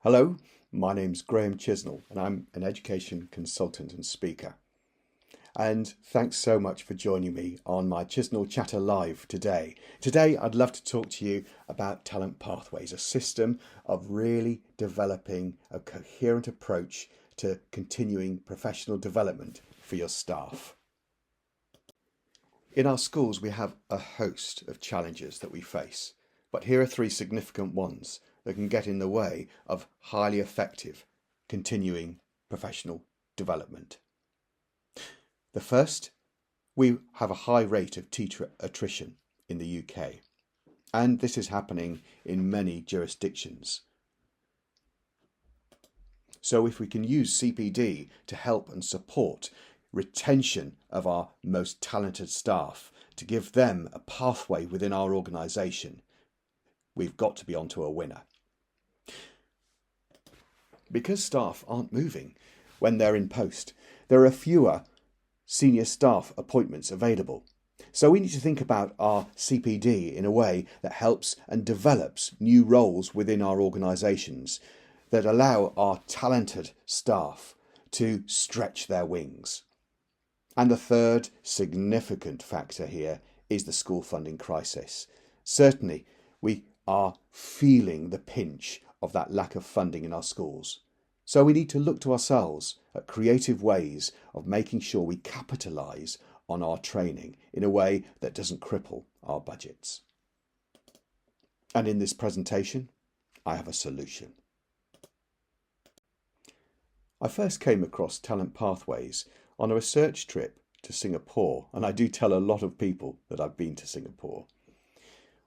Hello, my name's Graham Chisnell and I'm an education consultant and speaker. And thanks so much for joining me on my Chisnell Chatter Live today. Today I'd love to talk to you about talent pathways, a system of really developing a coherent approach to continuing professional development for your staff. In our schools we have a host of challenges that we face, but here are three significant ones that can get in the way of highly effective continuing professional development. The first, we have a high rate of teacher attrition in the UK, and this is happening in many jurisdictions. So if we can use CPD to help and support retention of our most talented staff, to give them a pathway within our organisation, we've got to be onto a winner. Because staff aren't moving when they're in post, there are fewer senior staff appointments available. So we need to think about our CPD in a way that helps and develops new roles within our organisations that allow our talented staff to stretch their wings. And the third significant factor here is the school funding crisis. Certainly, we are feeling the pinch of that lack of funding in our schools. So we need to look to ourselves at creative ways of making sure we capitalise on our training in a way that doesn't cripple our budgets. And in this presentation, I have a solution. I first came across talent pathways on a research trip to Singapore, and I do tell a lot of people that I've been to Singapore.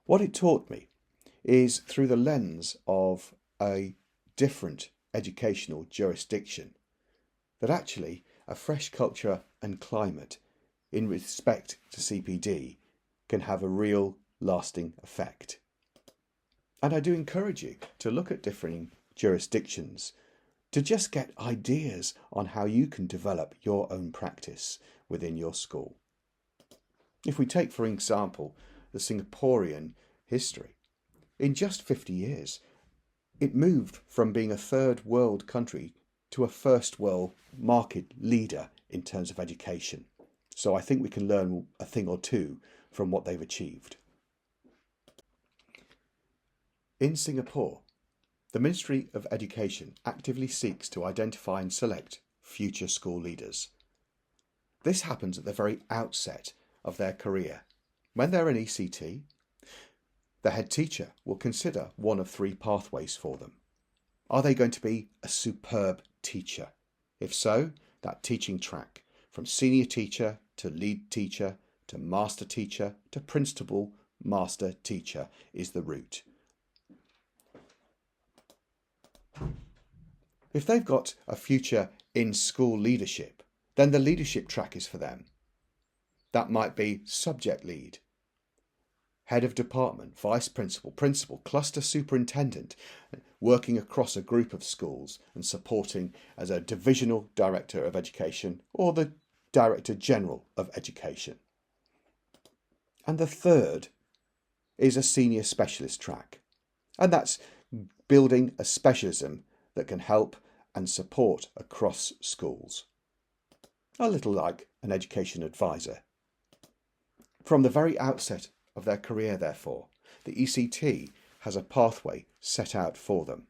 What it taught me is through the lens of a different educational jurisdiction that actually a fresh culture and climate in respect to CPD can have a real lasting effect. And I do encourage you to look at differing jurisdictions to just get ideas on how you can develop your own practice within your school. If we take, for example, the Singaporean history, in just 50 years, it moved from being a third world country to a first world market leader in terms of education. So I think we can learn a thing or two from what they've achieved. In Singapore, the Ministry of Education actively seeks to identify and select future school leaders. This happens at the very outset of their career. When they're an ECT, the head teacher will consider one of three pathways for them. Are they going to be a superb teacher? If so, that teaching track from senior teacher to lead teacher to master teacher to principal master teacher is the route. If they've got a future in school leadership, then the leadership track is for them. That might be subject lead, head of department, vice principal, principal, cluster superintendent, working across a group of schools and supporting as a divisional director of education or the director general of education. And the third is a senior specialist track, and that's building a specialism that can help and support across schools. A little like an education advisor. From the very outset of their career, therefore, the ECT has a pathway set out for them.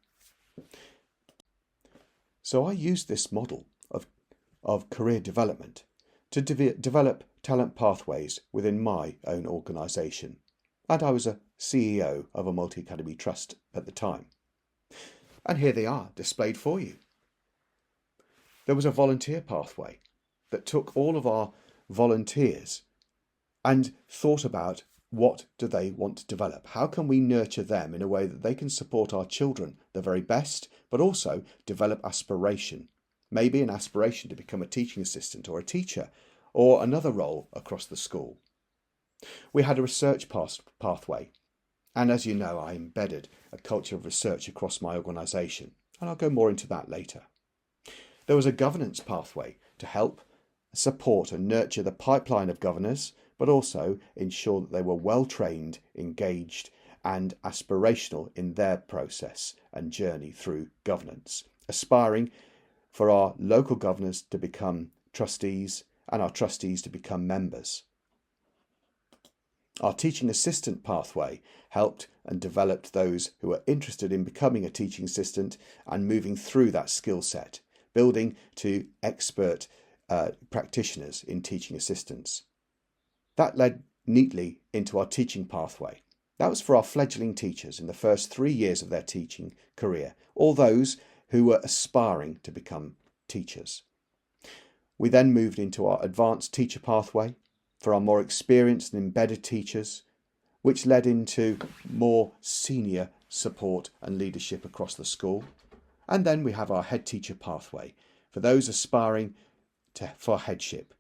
So I used this model of career development to develop talent pathways within my own organisation. And I was a CEO of a multi-academy trust at the time. And here they are displayed for you. There was a volunteer pathway that took all of our volunteers and thought about what do they want to develop? How can we nurture them in a way that they can support our children the very best, but also develop aspiration? Maybe an aspiration to become a teaching assistant or a teacher or another role across the school. We had a research pathway. And as you know, I embedded a culture of research across my organisation, and I'll go more into that later. There was a governance pathway to help support and nurture the pipeline of governors, but also ensure that they were well trained, engaged, and aspirational in their process and journey through governance, aspiring for our local governors to become trustees and our trustees to become members. Our teaching assistant pathway helped and developed those who are interested in becoming a teaching assistant and moving through that skill set, building to expert practitioners in teaching assistants. That led neatly into our teaching pathway. That was for our fledgling teachers in the first 3 years of their teaching career, all those who were aspiring to become teachers. We then moved into our advanced teacher pathway for our more experienced and embedded teachers, which led into more senior support and leadership across the school. And then we have our head teacher pathway for those aspiring for headship.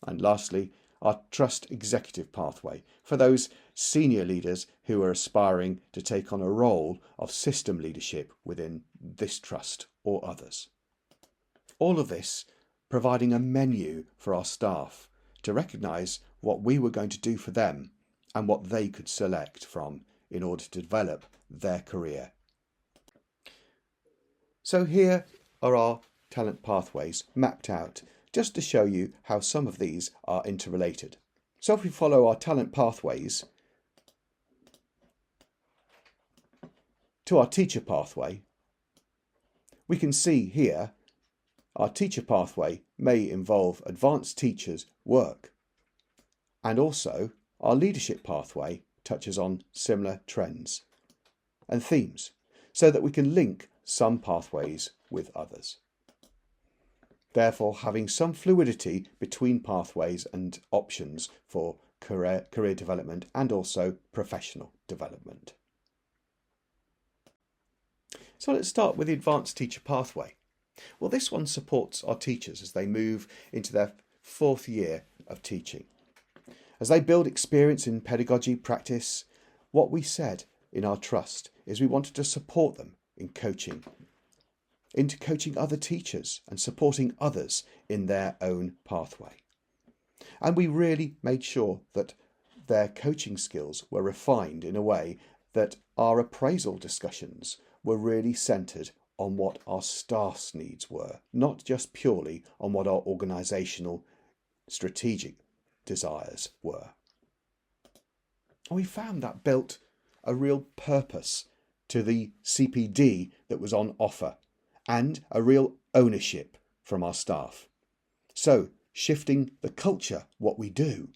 And lastly, our trust executive pathway for those senior leaders who are aspiring to take on a role of system leadership within this trust or others. All of this providing a menu for our staff to recognise what we were going to do for them and what they could select from in order to develop their career. So here are our talent pathways mapped out, just to show you how some of these are interrelated. So if we follow our talent pathways to our teacher pathway, we can see here our teacher pathway may involve advanced teachers' work, and also our leadership pathway touches on similar trends and themes so that we can link some pathways with others. Therefore, having some fluidity between pathways and options for career development and also professional development. So let's start with the advanced teacher pathway. Well, this one supports our teachers as they move into their 4th year of teaching. As they build experience in pedagogy practice, what we said in our trust is we wanted to support them in coaching, into coaching other teachers and supporting others in their own pathway. And we really made sure that their coaching skills were refined in a way that our appraisal discussions were really centred on what our staff's needs were, not just purely on what our organisational strategic desires were. And we found that built a real purpose to the CPD that was on offer and a real ownership from our staff. So shifting the culture, what we do,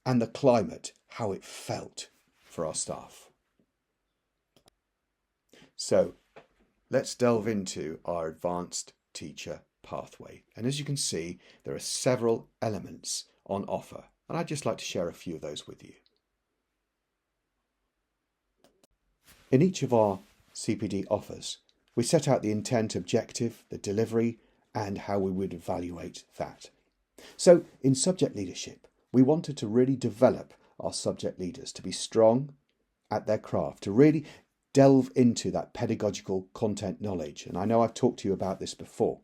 and the climate, how it felt for our staff. So let's delve into our advanced teacher pathway. And as you can see, there are several elements on offer, and I'd just like to share a few of those with you. In each of our CPD offers, we set out the intent, objective, the delivery, and how we would evaluate that. So in subject leadership, we wanted to really develop our subject leaders to be strong at their craft, to really delve into that pedagogical content knowledge. And I know I've talked to you about this before.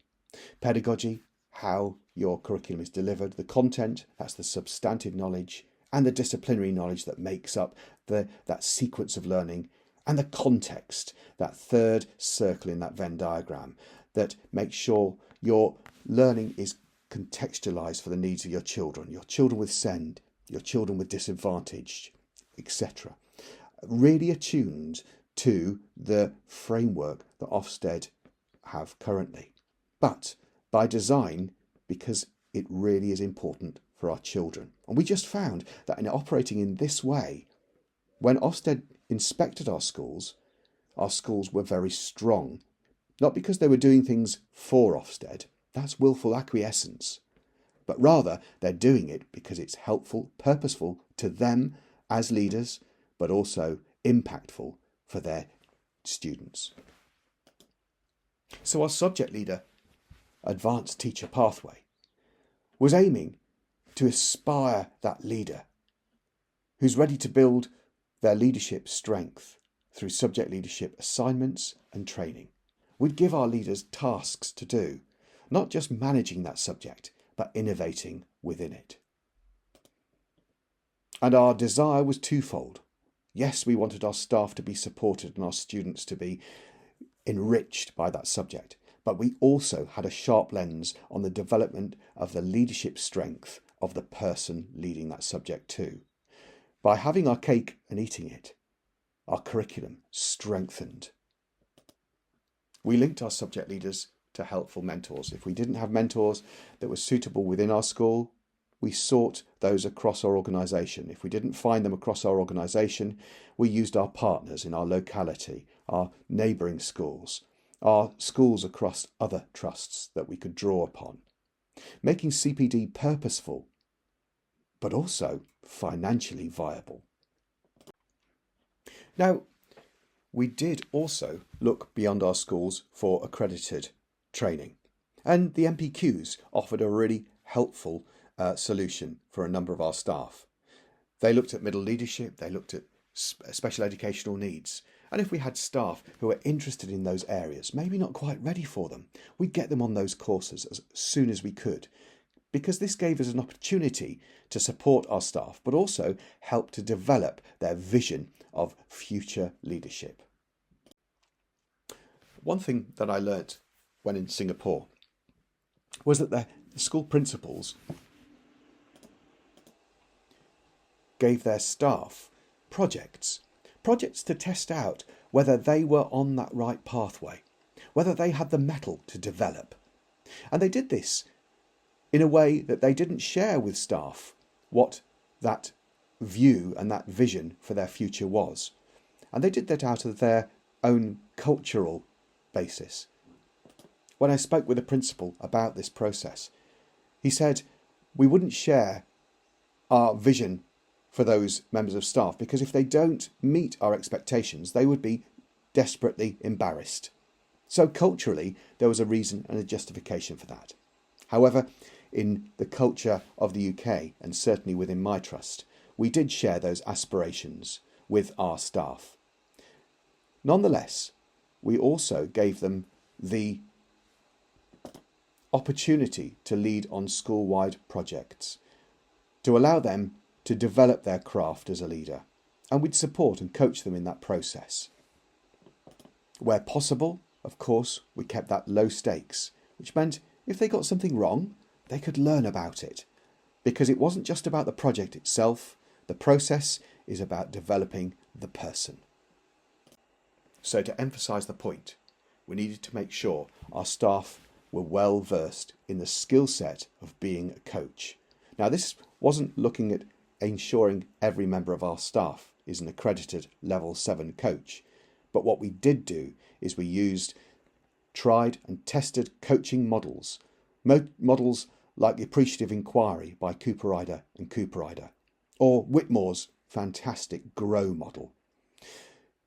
Pedagogy, how your curriculum is delivered, the content, that's the substantive knowledge, and the disciplinary knowledge that makes up that sequence of learning, and the context, that third circle in that Venn diagram, that makes sure your learning is contextualised for the needs of your children with SEND, your children with disadvantage, etc. Really attuned to the framework that Ofsted have currently, but by design, because it really is important for our children. And we just found that in operating in this way, when Ofsted inspected our schools were very strong, not because they were doing things for Ofsted, that's willful acquiescence, but rather they're doing it because it's helpful, purposeful to them as leaders, but also impactful for their students. So our subject leader advanced teacher pathway was aiming to aspire that leader who's ready to build their leadership strength through subject leadership assignments and training. We'd give our leaders tasks to do, not just managing that subject, but innovating within it. And our desire was twofold. Yes, we wanted our staff to be supported and our students to be enriched by that subject, but we also had a sharp lens on the development of the leadership strength of the person leading that subject too. By having our cake and eating it, our curriculum strengthened. We linked our subject leaders to helpful mentors. If we didn't have mentors that were suitable within our school, we sought those across our organisation. If we didn't find them across our organisation, we used our partners in our locality, our neighbouring schools, our schools across other trusts that we could draw upon, making CPD purposeful, but also financially viable. Now, we did also look beyond our schools for accredited training, and the MPQs offered a really helpful solution for a number of our staff. They looked at middle leadership, they looked at special educational needs, and if we had staff who were interested in those areas, maybe not quite ready for them, we'd get them on those courses as soon as we could, because this gave us an opportunity to support our staff, but also help to develop their vision of future leadership. One thing that I learnt when in Singapore was that the school principals gave their staff projects to test out whether they were on that right pathway, whether they had the mettle to develop. And they did this in a way that they didn't share with staff what that view and that vision for their future was. And they did that out of their own cultural basis. When I spoke with a principal about this process, he said we wouldn't share our vision for those members of staff because if they don't meet our expectations, they would be desperately embarrassed. So culturally, there was a reason and a justification for that. However, in the culture of the UK, and certainly within my trust, we did share those aspirations with our staff. Nonetheless, we also gave them the opportunity to lead on school-wide projects, to allow them to develop their craft as a leader, and we'd support and coach them in that process. Where possible, of course, we kept that low stakes, which meant if they got something wrong, they could learn about it, because it wasn't just about the project itself. The process is about developing the person. So to emphasise the point, we needed to make sure our staff were well versed in the skill set of being a coach. Now, this wasn't looking at ensuring every member of our staff is an accredited level 7 coach, but what we did do is we used tried and tested coaching models, models like the Appreciative Inquiry by Cooper-Ryder and Cooper-Ryder, or Whitmore's fantastic GROW model,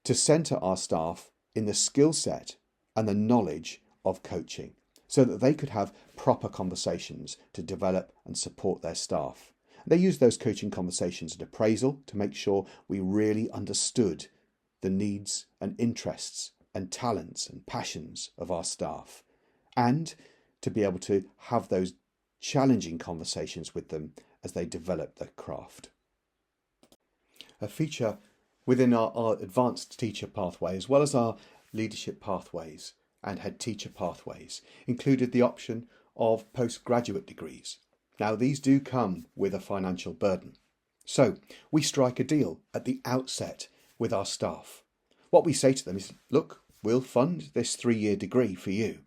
to centre our staff in the skill set and the knowledge of coaching so that they could have proper conversations to develop and support their staff. They used those coaching conversations at appraisal to make sure we really understood the needs and interests and talents and passions of our staff, and to be able to have those challenging conversations with them as they develop their craft. A feature within our advanced teacher pathway, as well as our leadership pathways and head teacher pathways, included the option of postgraduate degrees. Now, these do come with a financial burden. So we strike a deal at the outset with our staff. What we say to them is, look, we'll fund this 3-year degree for you,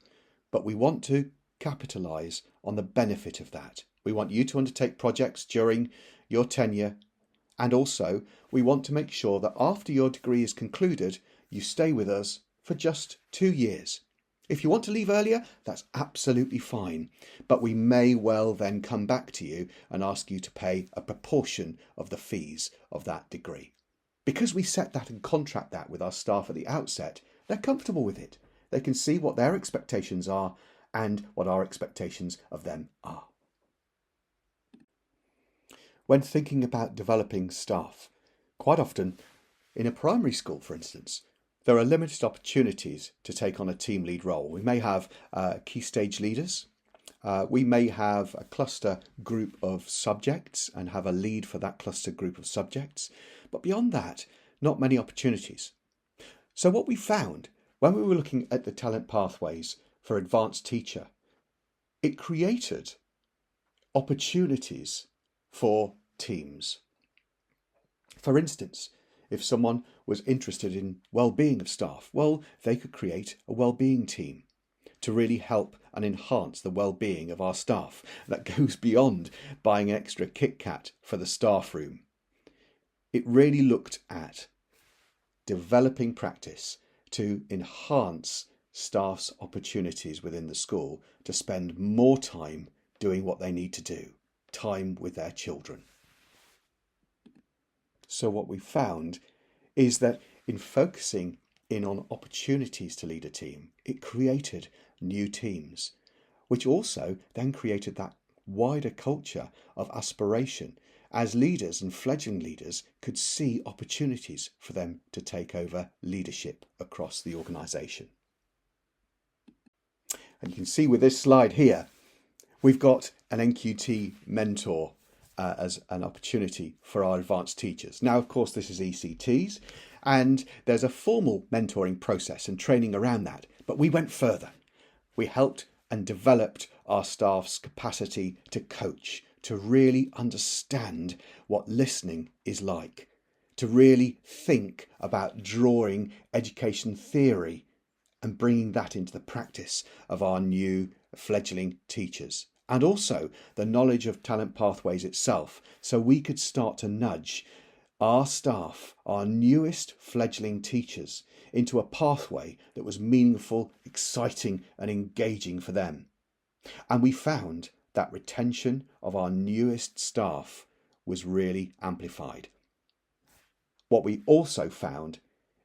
but we want to capitalise on the benefit of that. We want you to undertake projects during your tenure, and also we want to make sure that after your degree is concluded, you stay with us for just 2 years. If you want to leave earlier, that's absolutely fine, but we may well then come back to you and ask you to pay a proportion of the fees of that degree. Because we set that and contract that with our staff at the outset, they're comfortable with it. They can see what their expectations are and what our expectations of them are. When thinking about developing staff, quite often, in a primary school, for instance, there are limited opportunities to take on a team lead role. We may have key stage leaders, We may have a cluster group of subjects and have a lead for that cluster group of subjects, but beyond that, not many opportunities. So what we found when we were looking at the talent pathways for advanced teacher, it created opportunities for teams. For instance, if someone was interested in well-being of staff, well, they could create a well-being team to really help and enhance the well-being of our staff. That goes beyond buying an extra Kit Kat for the staff room. It really looked at developing practice to enhance staff's opportunities within the school to spend more time doing what they need to do, time with their children. So what we found is that in focusing in on opportunities to lead a team, it created new teams, which also then created that wider culture of aspiration as leaders and fledgling leaders could see opportunities for them to take over leadership across the organisation. And you can see with this slide here, we've got an NQT mentor as an opportunity for our advanced teachers. Now, of course, this is ECTs, and there's a formal mentoring process and training around that, but we went further. We helped and developed our staff's capacity to coach, to really understand what listening is like, to really think about drawing education theory and bringing that into the practice of our new fledgling teachers. And also the knowledge of talent pathways itself, so we could start to nudge our staff, our newest fledgling teachers, into a pathway that was meaningful, exciting and engaging for them. And we found that retention of our newest staff was really amplified. What we also found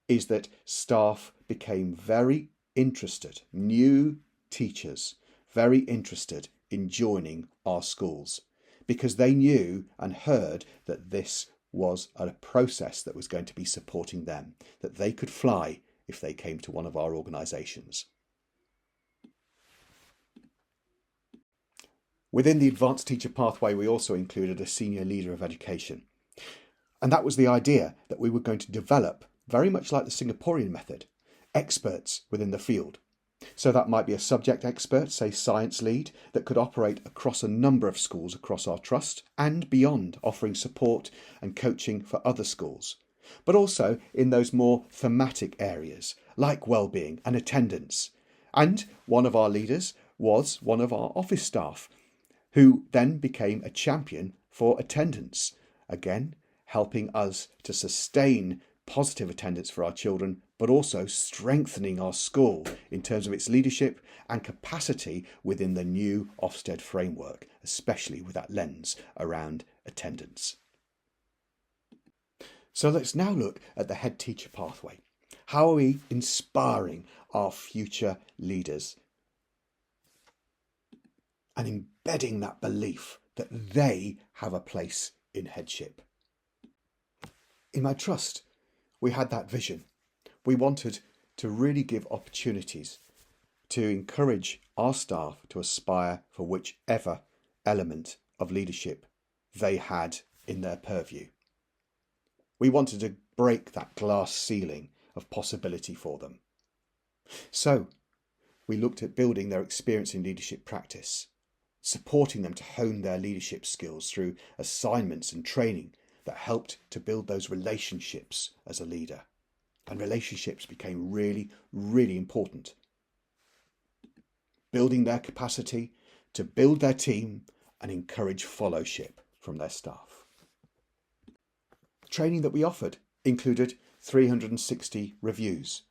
is that staff became very interested, new teachers, very interested in joining our schools because they knew and heard that this was a process that was going to be supporting them, that they could fly if they came to one of our organisations. Within the advanced teacher pathway, we also included a senior leader of education. And that was the idea that we were going to develop, very much like the Singaporean method, experts within the field. So that might be a subject expert, say science lead, that could operate across a number of schools across our trust and beyond, offering support and coaching for other schools. But also in those more thematic areas like well-being and attendance. And one of our leaders was one of our office staff, who then became a champion for attendance, again helping us to sustain positive attendance for our children, but also strengthening our school in terms of its leadership and capacity within the new Ofsted framework, especially with that lens around attendance. So let's now look at the head teacher pathway. How are we inspiring our future leaders and embedding that belief that they have a place in headship? In my trust, we had that vision. We wanted to really give opportunities to encourage our staff to aspire for whichever element of leadership they had in their purview. We wanted to break that glass ceiling of possibility for them. So we looked at building their experience in leadership practice, supporting them to hone their leadership skills through assignments and training that helped to build those relationships as a leader. And relationships became really, really important. Building their capacity to build their team and encourage followship from their staff. Training that we offered included 360 reviews.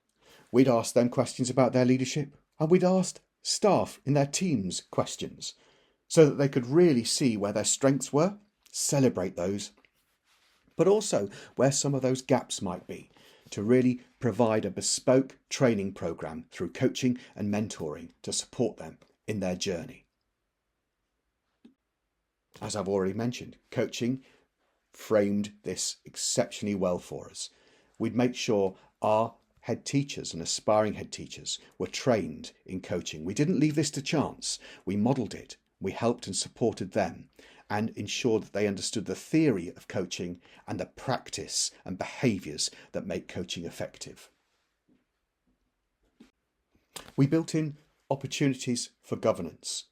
We'd asked them questions about their leadership, and we'd asked staff in their teams questions so that they could really see where their strengths were, celebrate those, but also where some of those gaps might be, to really provide a bespoke training programme through coaching and mentoring to support them in their journey. As I've already mentioned, coaching framed this exceptionally well for us. We'd make sure our head teachers and aspiring head teachers were trained in coaching. We didn't leave this to chance. We modelled it We helped and supported them and ensured that they understood the theory of coaching and the practice and behaviours that make coaching effective. We built in opportunities for governance.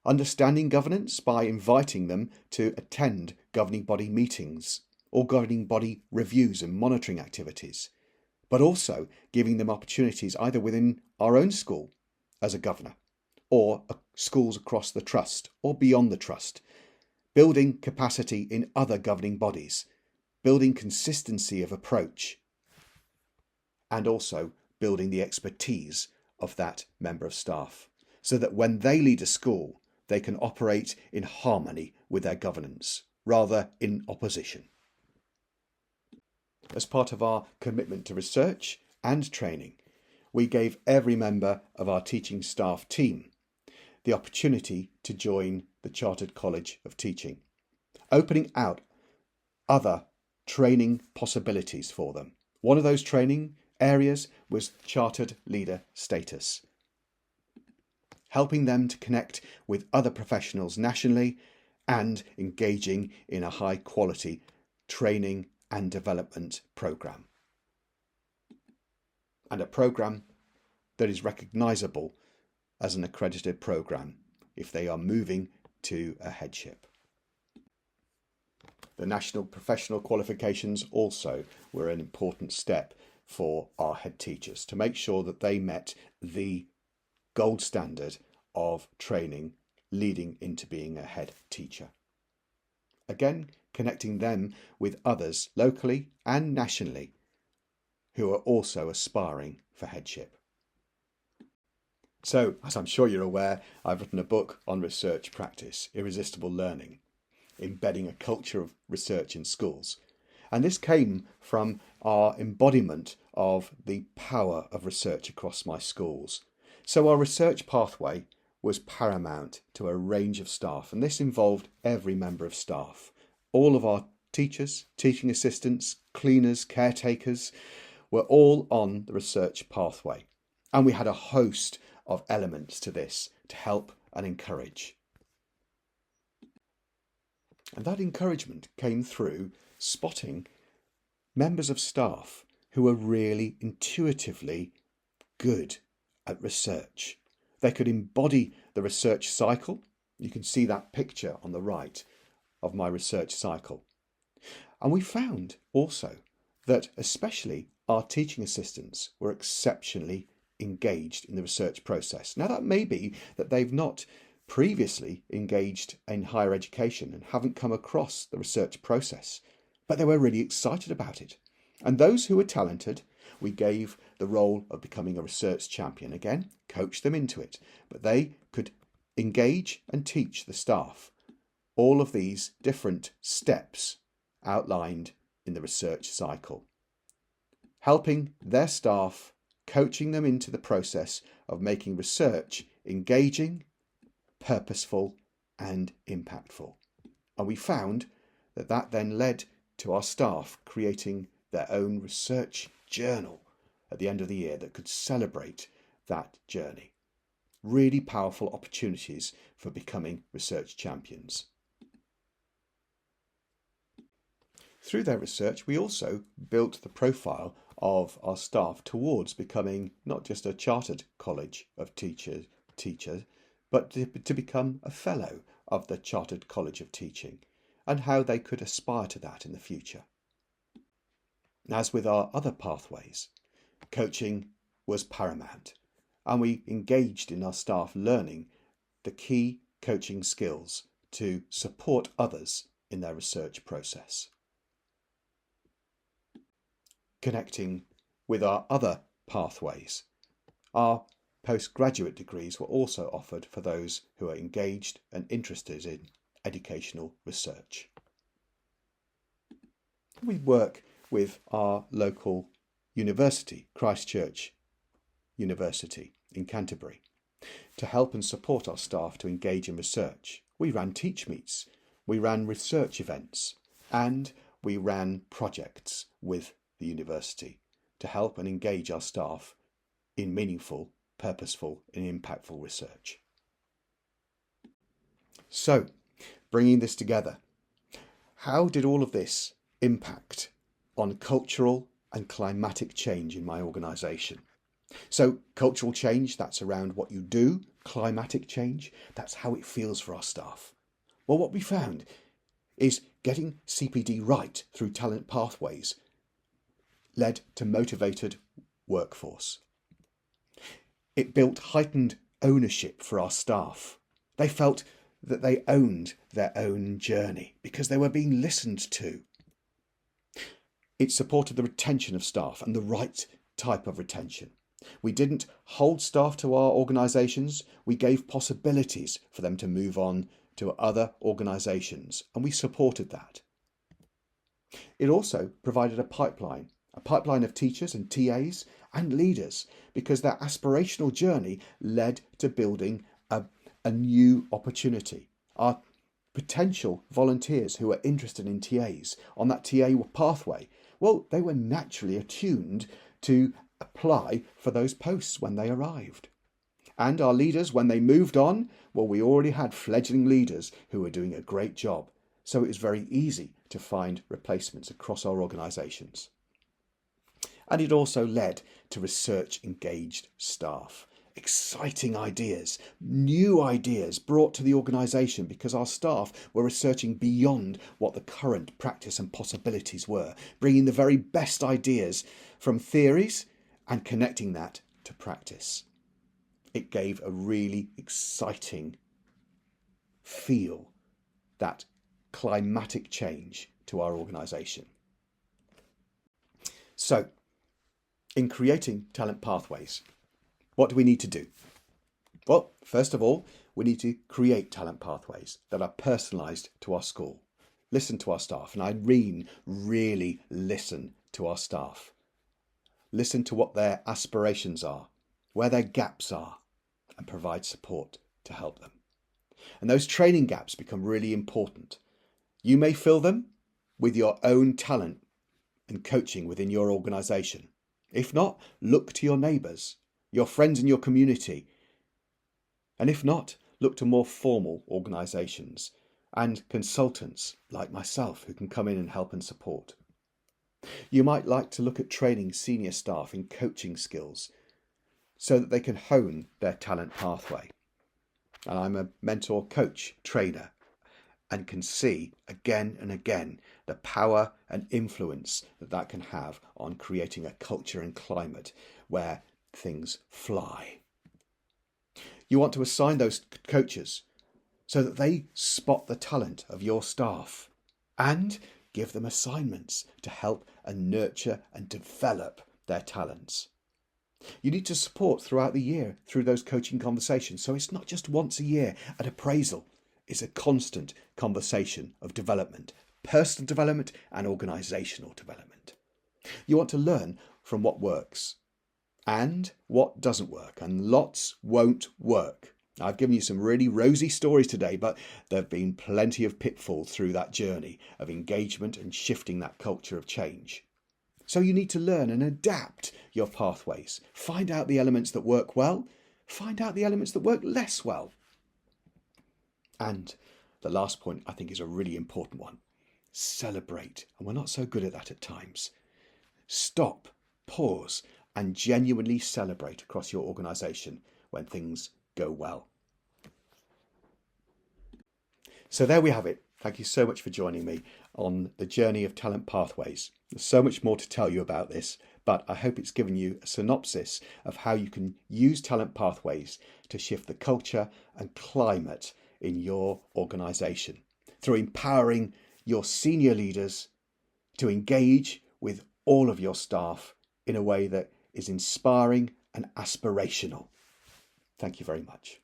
Understanding governance by inviting them to attend governing body meetings or governing body reviews and monitoring activities, but also giving them opportunities either within our own school as a governor or schools across the trust or beyond the trust, building capacity in other governing bodies, building consistency of approach, and also building the expertise of that member of staff so that when they lead a school, they can operate in harmony with their governance rather in opposition. As part of our commitment to research and training, we gave every member of our teaching staff team the opportunity to join the Chartered College of Teaching, opening out other training possibilities for them. One of those training areas was Chartered Leader Status, helping them to connect with other professionals nationally and engaging in a high quality training and development programme. And a programme that is recognisable as an accredited programme if they are moving to a headship. The national professional qualifications also were an important step for our head teachers to make sure that they met the gold standard of training leading into being a head teacher. Again, connecting them with others locally and nationally who are also aspiring for headship. So, as I'm sure you're aware, I've written a book on research practice, Irresistible Learning, embedding a culture of research in schools. And this came from our embodiment of the power of research across my schools. So our research pathway was paramount to a range of staff, and this involved every member of staff. All of our teachers, teaching assistants, cleaners, caretakers were all on the research pathway. And we had a host of elements to this to help and encourage. And that encouragement came through spotting members of staff who were really intuitively good at research. They could embody the research cycle. You can see that picture on the right of my research cycle. And we found also that especially our teaching assistants were exceptionally engaged in the research process. Now that may be that they've not previously engaged in higher education and haven't come across the research process, but they were really excited about it. And those who were talented, we gave the role of becoming a research champion. Again, coach them into it, but they could engage and teach the staff all of these different steps outlined in the research cycle, helping their staff, coaching them into the process of making research engaging, purposeful and impactful. And we found that that then led to our staff creating their own research journal at the end of the year that could celebrate that journey. Really powerful opportunities for becoming research champions. Through their research, we also built the profile of our staff towards becoming not just a chartered college of teacher, but to become a fellow of the Chartered College of Teaching, and how they could aspire to that in the future. As with our other pathways, coaching was paramount, and we engaged in our staff learning the key coaching skills to support others in their research process. Connecting with our other pathways, our postgraduate degrees were also offered for those who are engaged and interested in educational research. We work with our local university, Christchurch University in Canterbury, to help and support our staff to engage in research. We ran teach meets, we ran research events, and we ran projects with the university to help and engage our staff in meaningful, purposeful and impactful research. So, bringing this together, how did all of this impact on cultural and climatic change in my organisation? So, cultural change, that's around what you do. Climatic change, that's how it feels for our staff. Well, what we found is getting CPD right through talent pathways led to motivated workforce. It built heightened ownership for our staff. They felt that they owned their own journey because they were being listened to. It supported the retention of staff and the right type of retention. We didn't hold staff to our organisations, we gave possibilities for them to move on to other organisations, and we supported that. It also provided a pipeline of teachers and TAs and leaders, because their aspirational journey led to building a new opportunity. Our potential volunteers who were interested in TAs on that TA pathway, well, they were naturally attuned to apply for those posts when they arrived. And our leaders, when they moved on, well, we already had fledgling leaders who were doing a great job. So it was very easy to find replacements across our organisations. And it also led to research-engaged staff. Exciting ideas, new ideas brought to the organisation because our staff were researching beyond what the current practice and possibilities were, bringing the very best ideas from theories and connecting that to practice. It gave a really exciting feel, that climatic change to our organisation. So, in creating talent pathways, what do we need to do? Well, first of all, we need to create talent pathways that are personalised to our school. Listen to our staff, and I mean really listen to our staff. Listen to what their aspirations are, where their gaps are, and provide support to help them. And those training gaps become really important. You may fill them with your own talent and coaching within your organisation. If not, look to your neighbours, your friends in your community. And if not, look to more formal organisations and consultants like myself who can come in and help and support. You might like to look at training senior staff in coaching skills so that they can hone their talent pathway. And I'm a mentor, coach, trainer, and can see again and again the power and influence that can have on creating a culture and climate where things fly. You want to assign those coaches so that they spot the talent of your staff and give them assignments to help and nurture and develop their talents. You need to support throughout the year through those coaching conversations. So it's not just once a year at appraisal. It's a constant conversation of development, personal development and organisational development. You want to learn from what works and what doesn't work, and lots won't work. I've given you some really rosy stories today, but there have been plenty of pitfalls through that journey of engagement and shifting that culture of change. So you need to learn and adapt your pathways. Find out the elements that work well, find out the elements that work less well. And the last point I think is a really important one. Celebrate. And we're not so good at that at times. Stop, pause, and genuinely celebrate across your organisation when things go well. So there we have it. Thank you so much for joining me on the journey of talent pathways. There's so much more to tell you about this, but I hope it's given you a synopsis of how you can use talent pathways to shift the culture and climate in your organisation through empowering your senior leaders to engage with all of your staff in a way that is inspiring and aspirational. Thank you very much.